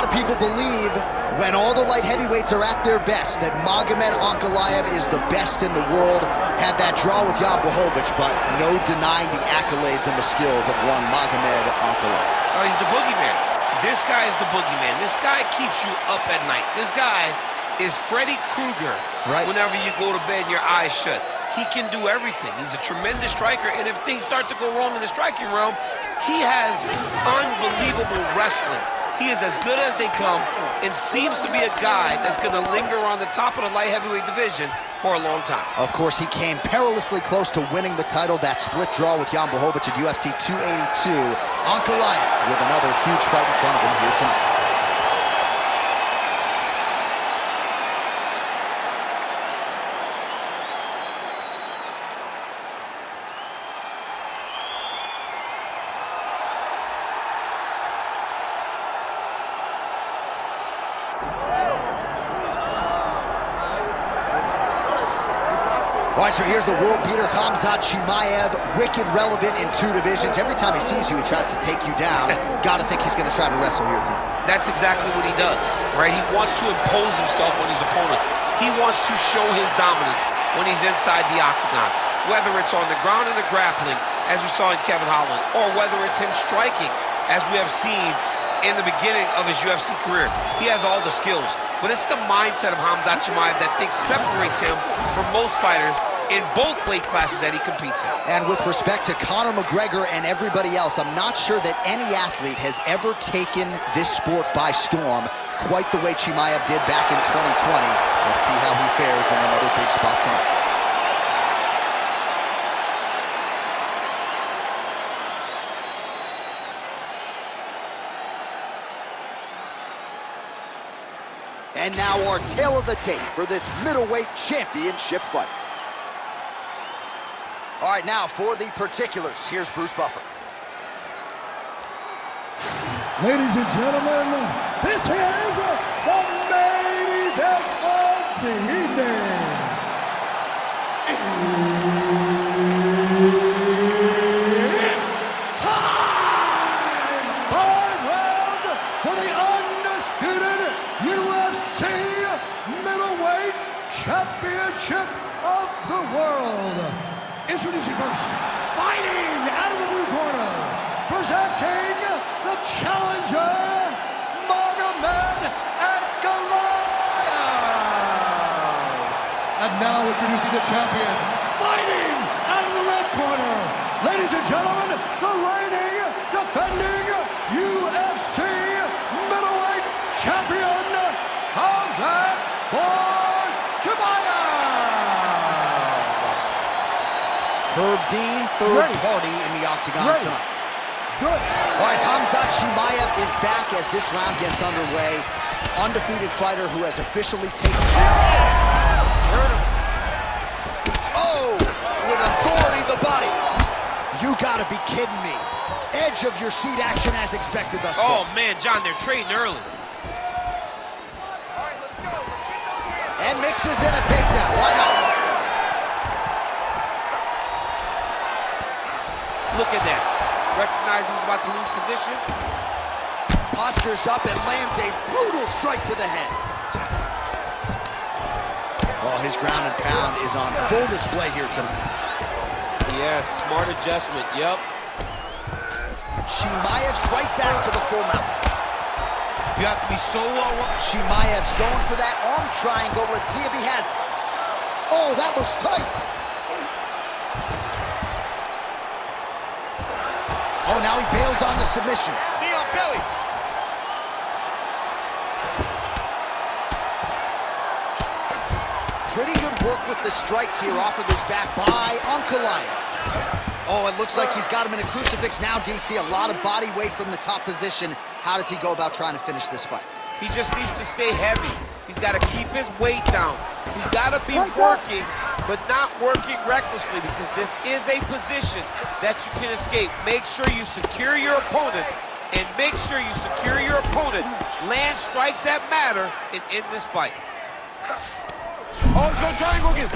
of people believe when all the light heavyweights are at their best that Magomed Ankalaev is the best in the world. Had that draw with Jan Blachowicz, but no denying the accolades and the skills of one Magomed Ankalaev. Oh, he's the boogeyman. This guy is the boogeyman. This guy keeps you up at night. This guy is Freddy Krueger. Right. Whenever you go to bed, your eyes shut. He can do everything. He's a tremendous striker, and if things start to go wrong in the striking realm, he has unbelievable wrestling. He is as good as they come and seems to be a guy that's going to linger on the top of the light heavyweight division for a long time. Of course, he came perilously close to winning the title, that split draw with Jan Blachowicz at UFC 282. Ankalaev with another huge fight in front of him here tonight. All right, so here's the world beater, Khamzat Chimaev, wicked relevant in 2 divisions. Every time he sees you, he tries to take you down. Got to think he's going to try to wrestle here tonight. That's exactly what he does, right? He wants to impose himself on his opponents. He wants to show his dominance when he's inside the octagon, whether it's on the ground in the grappling, as we saw in Kevin Holland, or whether it's him striking, as we have seen in the beginning of his UFC career. He has all the skills, but it's the mindset of Khamzat Chimaev that I think separates him from most fighters in both weight classes that he competes in. And with respect to Conor McGregor and everybody else, I'm not sure that any athlete has ever taken this sport by storm quite the way Chimaev did back in 2020. Let's see how he fares in another big spot tonight. And now our tale of the tape for this middleweight championship fight. All right, now for the particulars, here's Bruce Buffer. Ladies and gentlemen, this is the main event of the evening. It's time! 5 rounds for the undisputed UFC middleweight championship of the world. Introducing first, fighting out of the blue corner, presenting the challenger, Magomed Ankalaev. And now introducing the champion, fighting out of the red corner, ladies and gentlemen, the reigning, defending UFC middleweight champion, Khamzat Chimaev. Herb Dean, third party in the octagon tonight. Good. All right, Khamzat Chimaev is back as this round gets underway. Undefeated fighter who has officially taken... Oh, with authority the body. You gotta be kidding me. Edge of your seat action as expected thus far. Oh man, John, they're trading early. All right, let's go. Let's get those hands. And mixes in a takedown. Why not? Look at that. Recognizes he's about to lose position. Postures up and lands a brutal strike to the head. Oh, his ground and pound is on full display here tonight. Yes, smart adjustment, yep. Chimaev's right back to the full mount. You have to be so well. Chimaev's going for that arm triangle. Let's see if he has it. Oh, that looks tight. Oh, now he bails on the submission. Knee on belly. Pretty good work with the strikes here off of his back by Ankalaev. Oh, it looks like he's got him in a crucifix now, DC. A lot of body weight from the top position. How does he go about trying to finish this fight? He just needs to stay heavy. He's got to keep his weight down. He's got to be working, but not working recklessly, because this is a position that you can escape. Make sure you secure your opponent, and make sure you secure your opponent. Land strikes that matter and end this fight. Oh, he's going triangle again.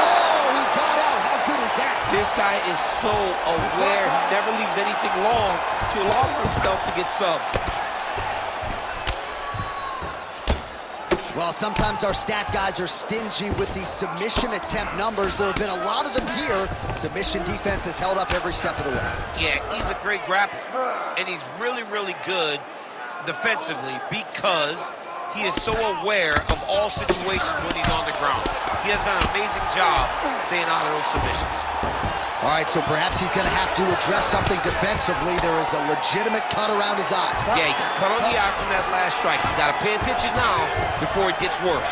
Oh, he got out. How good is that? This guy is so aware. He never leaves anything long to allow for himself to get subbed. Well, sometimes our stat guys are stingy with the submission attempt numbers. There have been a lot of them here. Submission defense has held up every step of the way. Yeah, he's a great grappler, and he's really, really good defensively because he is so aware of all situations when he's on the ground. He has done an amazing job staying out of those submissions. All right, so perhaps he's going to have to address something defensively. There is a legitimate cut around his eye. Yeah, he got cut on the eye from that last strike. He's got to pay attention now before it gets worse.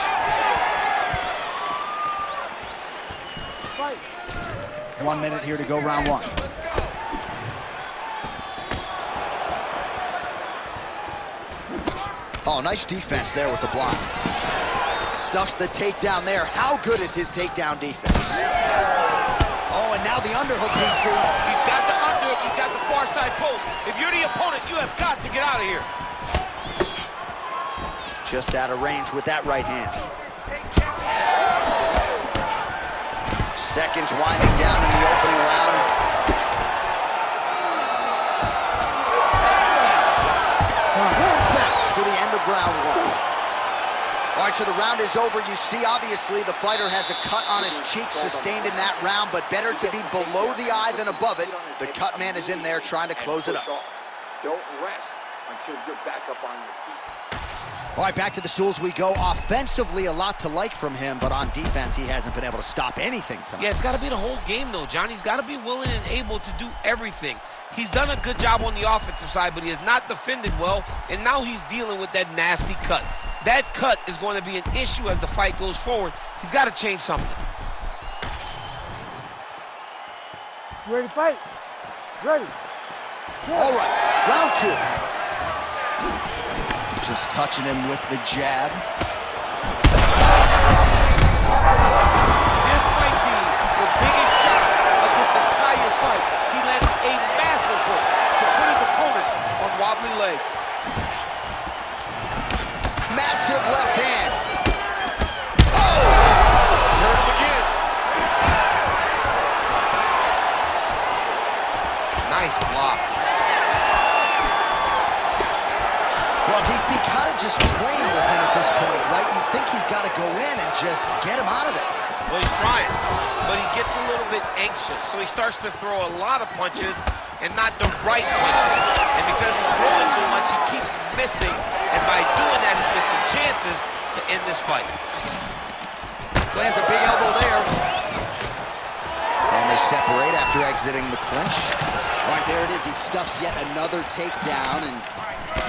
1 minute here to go, round one. Oh, nice defense there with the block. Stuffs the takedown there. How good is his takedown defense? Oh, and now the underhook, DC. He's got the underhook. He's got the far side post. If you're the opponent, you have got to get out of here. Just out of range with that right hand. Seconds winding down in the opening round. For the end of round one. All right, so the round is over. You see, obviously, the fighter has a cut on his cheek sustained in that round, but better to be below the eye than above it. The cut man is in there trying to close it up. Don't rest until you're back up on your feet. All right, back to the stools we go. Offensively, a lot to like from him, but on defense, he hasn't been able to stop anything tonight. Yeah, it's got to be the whole game, though, John. He's got to be willing and able to do everything. He's done a good job on the offensive side, but he has not defended well, and now he's dealing with that nasty cut. That cut is going to be an issue as the fight goes forward. He's got to change something. You ready to fight? Ready. All right, round two. Just touching him with the jab. This might be the biggest shot of this entire fight. He landed a massive hook to put his opponent on wobbly legs. Massive left hand. Oh! Hurt him again. Nice block. Well, DC kind of just playing with him at this point, right? You think he's got to go in and just get him out of there. Well, he's trying, but he gets a little bit anxious, so he starts to throw a lot of punches and not the right punches. And because he's throwing so much, he keeps missing, and by doing that, he's missing chances to end this fight. Lands a big elbow there. And they separate after exiting the clinch. Right, there it is. He stuffs yet another takedown, and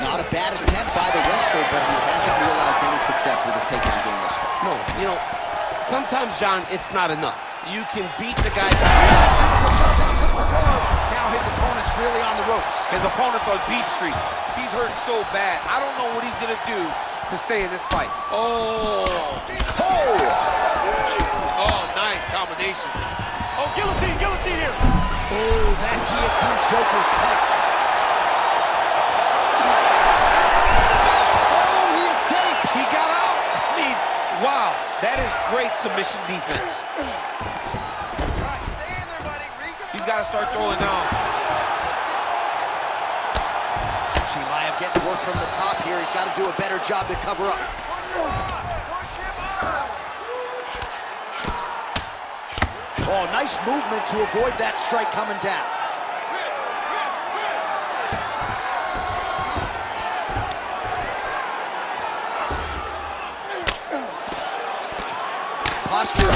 not a bad attempt by the wrestler, but he hasn't realized any success with his takedown game this far. No, you know, sometimes, John, it's not enough. You can beat the guy. Now his opponent's really on the ropes. His opponent's on Beach Street. He's hurt so bad. I don't know what he's going to do to stay in this fight. Oh! Nice combination. Oh, guillotine here. Oh, that guillotine choke is tight. He got out. I mean, wow, that is great submission defense. Stay in there, buddy. He's got to start throwing now. Chimaev getting work from the top here. He's got to do a better job to cover up. Oh, nice movement to avoid that strike coming down. Posture.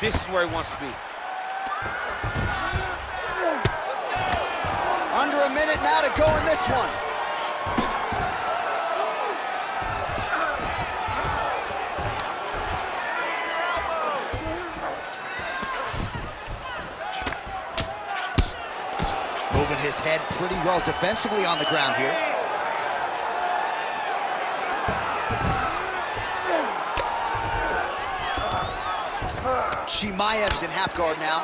This is where he wants to be. Under a minute now to go in this one. Moving his head pretty well defensively on the ground here. Chimaev's in half guard now.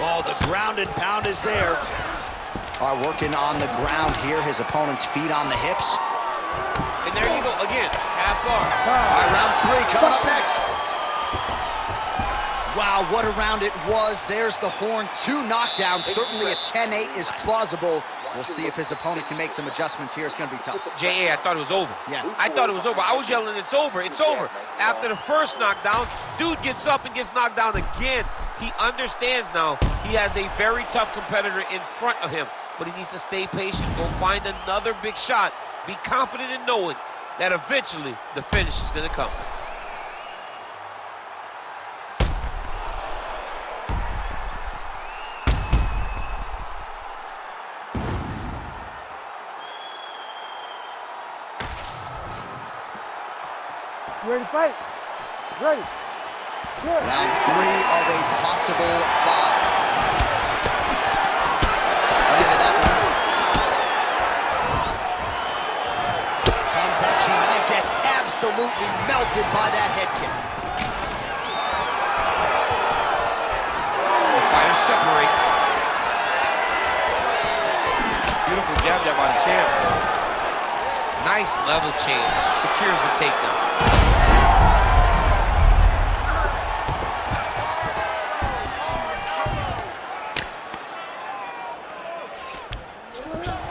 Oh, the ground and pound is there. All right, working on the ground here. His opponent's feet on the hips. And there you go, again, half guard. All right, round 3 coming up next. Wow, what a round it was. There's the horn, 2 knockdowns. Certainly a 10-8 is plausible. We'll see if his opponent can make some adjustments here. It's going to be tough. J.A., I thought it was over. Yeah. I thought it was over. I was yelling, it's over, it's over. After the first knockdown, dude gets up and gets knocked down again. He understands now he has a very tough competitor in front of him, but he needs to stay patient, go find another big shot, be confident in knowing that eventually the finish is going to come. You ready to fight? Ready. Good. Round 3 of a possible 5. Into that one. Khamzat Chimaev gets absolutely melted by that head kick. The fighters separate. Beautiful jab there by the champ. Nice level change. Secures the takedown.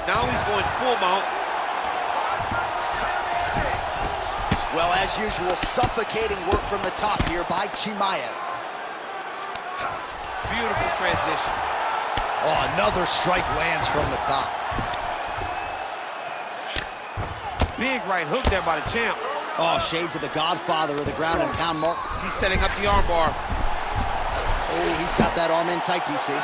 Now he's going full mount. Well, as usual, suffocating work from the top here by Chimaev. Beautiful transition. Oh, another strike lands from the top. Big right hook there by the champ. Oh, shades of the godfather of the ground and pound mark. He's setting up the armbar. Oh, he's got that arm in tight, DC.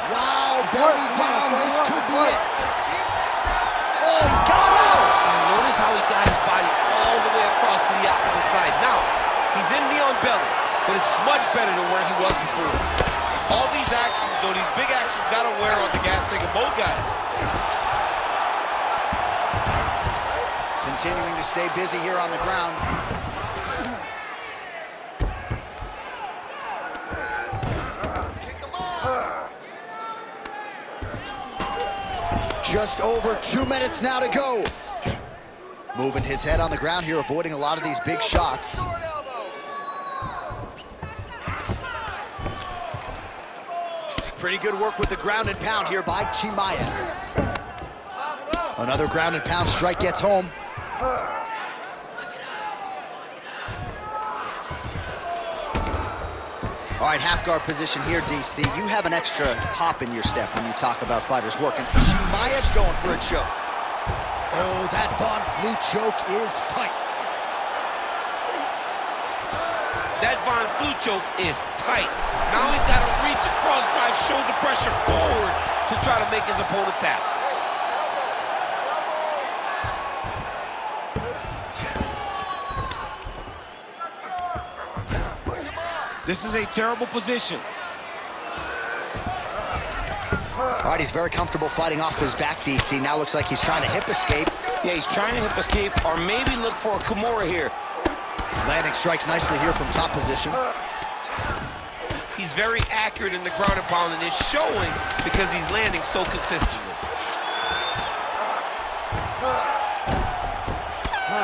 Wow, belly down. This could be it. Oh, he got out. And notice how he got his body all the way across to the opposite side. Now, he's in the on belly, but it's much better than where he was before. All these actions, though, these big actions got to wear on the gas tank of both guys. Continuing to stay busy here on the ground. Just over 2 minutes now to go. Moving his head on the ground here, avoiding a lot of these big shots. Pretty good work with the ground and pound here by Chimaev. Another ground and pound strike gets home. All right, half guard position here, DC. You have an extra hop in your step when you talk about fighters working. Chimaev's going for a choke. Oh, that Von Flue choke is tight. That Von Flue choke is tight. Now he's got to reach across, drive shoulder pressure forward to try to make his opponent tap. This is a terrible position. All right, he's very comfortable fighting off his back, DC. Now looks like he's trying to hip escape. Yeah, he's trying to hip escape or maybe look for a Kimura here. Landing strikes nicely here from top position. He's very accurate in the ground and pound, and it's showing because he's landing so consistently.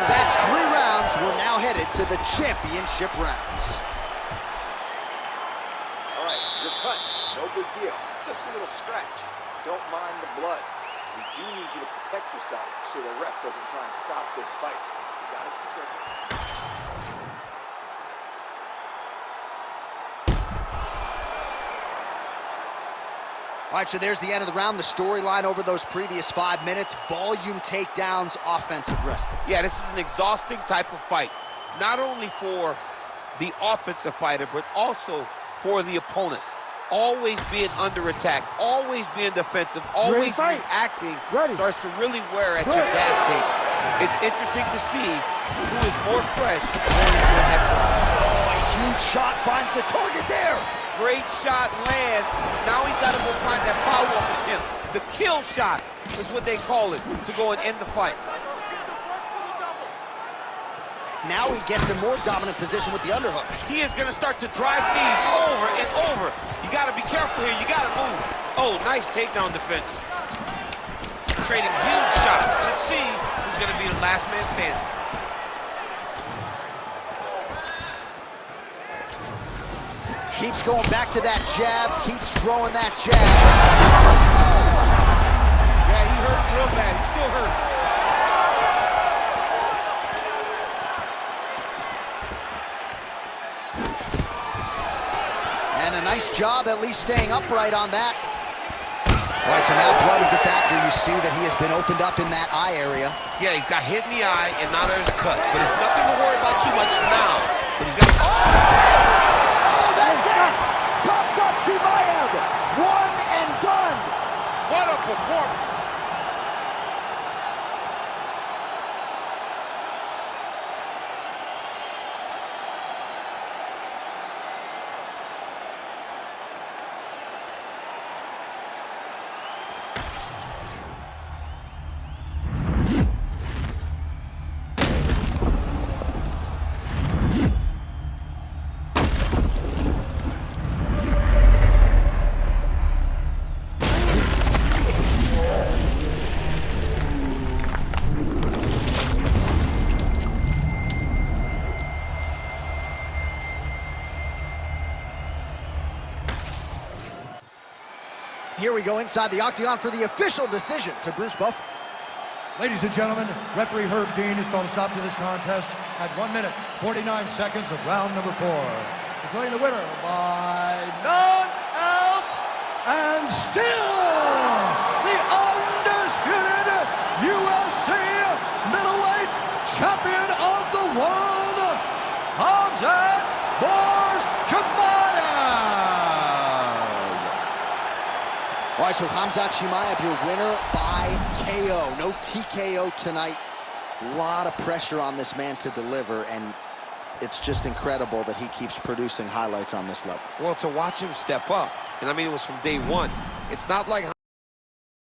That's 3 rounds. We're now headed to the championship rounds. All right, you're cut. No big deal. Just a little scratch. Don't mind the blood. We do need you to protect yourself so the ref doesn't try and stop this fight. You gotta keep working. All right, so there's the end of the round. The storyline over those previous 5 minutes. Volume takedowns, offensive wrestling. Yeah, this is an exhausting type of fight. Not only for the offensive fighter, but also for the opponent. Always being under attack, always being defensive, always reacting starts to really wear at your gas tank. It's interesting to see who is more fresh going into the next round. Oh, a huge shot finds the target there. Great shot lands. Now he's got to go find that follow-up attempt. The kill shot is what they call it, to go and end the fight. Now he gets a more dominant position with the underhook. He is going to start to drive these over and over. You got to be careful here. You got to move. Oh, nice takedown defense. Trading huge shots. Let's see who's going to be the last man standing. Keeps going back to that jab, keeps throwing that jab. Yeah, he hurts real bad. He still hurts. And a nice job at least staying upright on that. All right, so now blood is a factor. You see that he has been opened up in that eye area. Yeah, he's got hit in the eye, and now there's a cut. But it's nothing to worry about too much now. But he's got... Oh, that's it! Khamzat Chimaev, one and done. What a performance. Here we go inside the octagon for the official decision to Bruce Buffer. Ladies and gentlemen, referee Herb Dean has called a stop to this contest at 1 minute, 49 seconds of round number 4. Declaring the winner by knockout and still the undisputed UFC middleweight champion of the world, Khamzat Chimaev. All right, so Khamzat Chimaev, your winner by KO. No TKO tonight. A lot of pressure on this man to deliver, and it's just incredible that he keeps producing highlights on this level. Well, to watch him step up, and I mean, it was from day one. It's not like